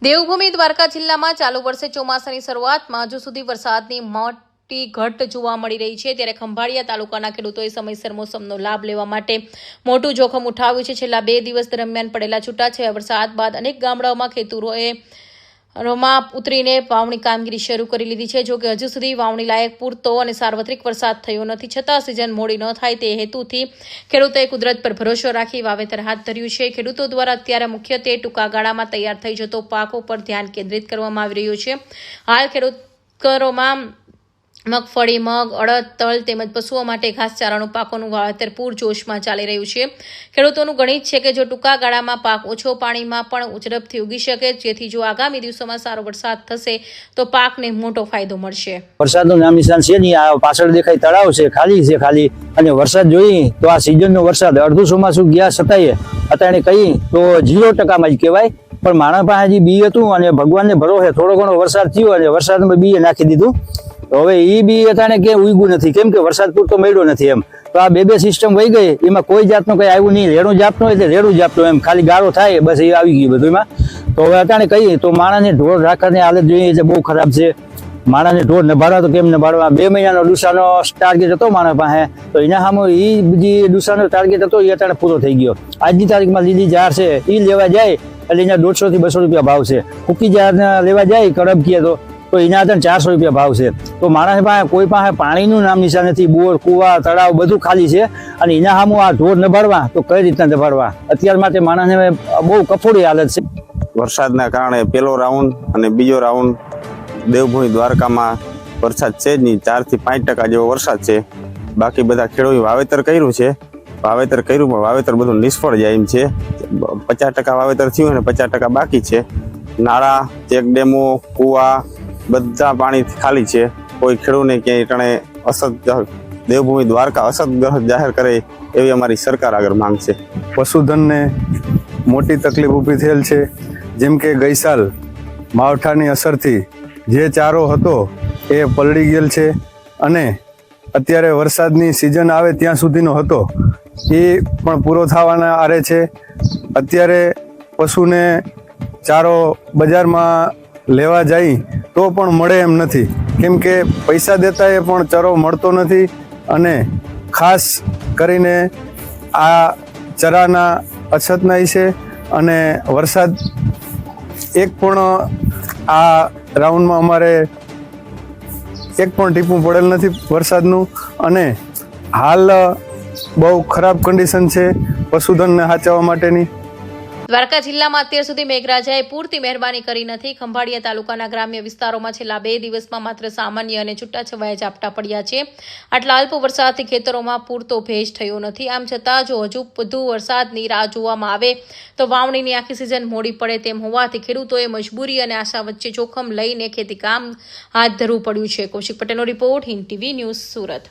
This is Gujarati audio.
દેવભૂમિ દ્વારકા જિલ્લામાં ચાલુ વર્ષે ચોમાસાની શરૂઆતમાં હજુ સુધી વરસાદની મોટી ઘટ જોવા મળી રહી છે, ત્યારે ખંભાળિયા તાલુકાના ખેડૂતોએ સમયસર મોસમનો લાભ લેવા માટે મોટું જોખમ ઉઠાવ્યું છે। છેલ્લા 2 દિવસ દરમિયાન પડેલા છૂટાછવાયા વરસાદ બાદ અનેક ગામડાઓમાં ખેતરોએ ઉતરીને વાવણી કામગીરી શરૂ કરી લીધી છે। જો કે હજુ સુધી વાવણી લાયક પૂરતો અને સાર્વત્રિક વરસાદ થયો નથી, છતાં સિઝન મોડી ન થાય તે હેતુથી ખેડૂતોએ કુદરત પર ભરોસો રાખી વાવેતર હાથ ધર્યું છે। ખેડૂતો દ્વારા અત્યારે મુખ્યત્વે ટૂંકા ગાળામાં તૈયાર થઈ જતો પાકો પર ધ્યાન કેન્દ્રિત કરવામાં આવી રહ્યું છે। હાલ ખેડૂતોમાં મગફળી, મગ, અડદ, તલ તેમજ પશુઓ માટે ઘાસચારાનું પાકોનું વાવેતર પૂરજોશમાં ચાલી રહ્યું છે। ખેડૂતોનું ગણિત છે કે જો ટૂંકા ગાળામાં પાક ઓછો પાણીમાં પણ ઝડપથી ઉગી શકે, જેથી જો આગામી દિવસોમાં સારો વરસાદ થશે તો પાકને મોટો ફાયદો મળશે। વરસાદનું નામ નિશાન છે નહીં, આ પાછળ દેખાય તળાવ છે, ખાલી અને વરસાદ જોઈએ તો આ સિઝનનો વરસાદ અડધું ચોમાસું ગયા છતાંય અત્યારે કહી તો 0% જ કહેવાય, પણ માણસ પાસે હજી બી હતું અને ભગવાનને ભરોસે થોડો ઘણો વરસાદ થયો અને વરસાદમાં બી નાખી દીધું। હવે એ બી અત્યારે કે ઉગ્યું નથી, કેમ કે વરસાદ પૂરતો મળ્યો નથી એમ। તો આ બે સિસ્ટમ વહી ગઈ, એમાં કોઈ જાતનું કઈ આવ્યું નહીં। રેડું જાપનું એટલે રેડું જાપતું એમ ખાલી ગાળો થાય બસ, એ આવી ગયું બધું એમાં। તો હવે અત્યારે કહીએ તો માણસને ઢોર રાખવાની હાલત જોઈએ એટલે બહુ ખરાબ છે। માણસને ઢોર નભાડવા તો કેમ નભાડવા, 2 મહિનાનો ડુસાનો ટાર્ગેટ હતો માણસ પાસે, તો એના સામે એ જે ડુસાનો ટાર્ગેટ હતો એ અત્યારે પૂરો થઈ ગયો। આજની તારીખમાં લીલી જાર છે એ લેવા જાય એટલે એના 150 થી 200 રૂપિયા ભાવ છે। ફૂકી જાર લેવા જાય કડબ કીએ તો એના અત્યારે 400 રૂપિયા ભાવ છે। તો માણસ પાસે કોઈ પાસે પાણીનું નામ નિશાન નથી, બોર, કુવા, તળાવ બધું ખાલી છે, અને એના સામે આ ઢોર નભાડવા તો કઈ રીતના નભાડવા, અત્યાર માટે માણસને બહુ કફોડી હાલત છે। વરસાદના કારણે પહેલો રાઉન્ડ અને બીજો રાઉન્ડ દેવભૂમિ દ્વારકામાં વરસાદ છે જ નહીં, 4 થી 5% જેવો વરસાદ છે। બાકી બધા ખેડૂતોએ વાવેતર કર્યું છે, પણ વાવેતર બધું નિષ્ફળ જાય એમ છે। 50% વાવેતર થયું અને 50% બાકી છે। નાળા, ચેકડેમો, કુવા બધા પાણી ખાલી છે। કોઈ ખેડૂતને ક્યાંય ટાણે અસરગ્રસ્ત દેવભૂમિ દ્વારકા અસરગ્રસ્ત જાહેર કરે એવી અમારી સરકાર આગળ માંગ છે। પશુધનને મોટી તકલીફ ઊભી થયેલ છે, જેમ કે ગઈ સાલ માવઠાની અસરથી જે ચારો હતો એ પલળી ગયેલ છે, અને અત્યારે વરસાદની સિઝન આવે ત્યાં સુધીનો હતો એ પણ પૂરો થવાના આરે છે। અત્યારે પશુને ચારો બજારમાં લેવા જાય તો પણ મળે એમ નથી, કેમ કે પૈસા દેતા એ પણ ચરો મળતો નથી, અને ખાસ કરીને આ ચરાના અછતના છે, અને વરસાદ એક પણ આ રાઉન્ડમાં અમારે એક પણ ટીપું પડેલ નથી વરસાદનું, અને હાલ બહુ ખરાબ કન્ડિશન છે પશુધનને સાચવવા માટેની। દ્વારકા જિલ્લામાં અત્યાર સુધી મેઘરાજાએ પૂરતી મહેરબાની કરી નથી। ખંભાળિયા તાલુકાના ગ્રામ્ય વિસ્તારોમાં છેલ્લા 2 દિવસમાં માત્ર સામાન્ય અને છૂટાછવાયા ઝાપટા પડ્યા છે। આટલા અલ્પ વરસાદથી ખેતરોમાં પૂરતો ભેજ થયો નથી। આમ છતાં જો હજુ વધુ વરસાદની રાહ જોવામાં આવે તો વાવણીની આખી સિઝન મોડી પડે તેમ હોવાથી ખેડૂતોએ મજબૂરી અને આશા વચ્ચે જોખમ લઈને ખેતી કામ હાથ ધરવું પડ્યું છે। કૌશિક પટેલનો report, Hind TV news, Surat.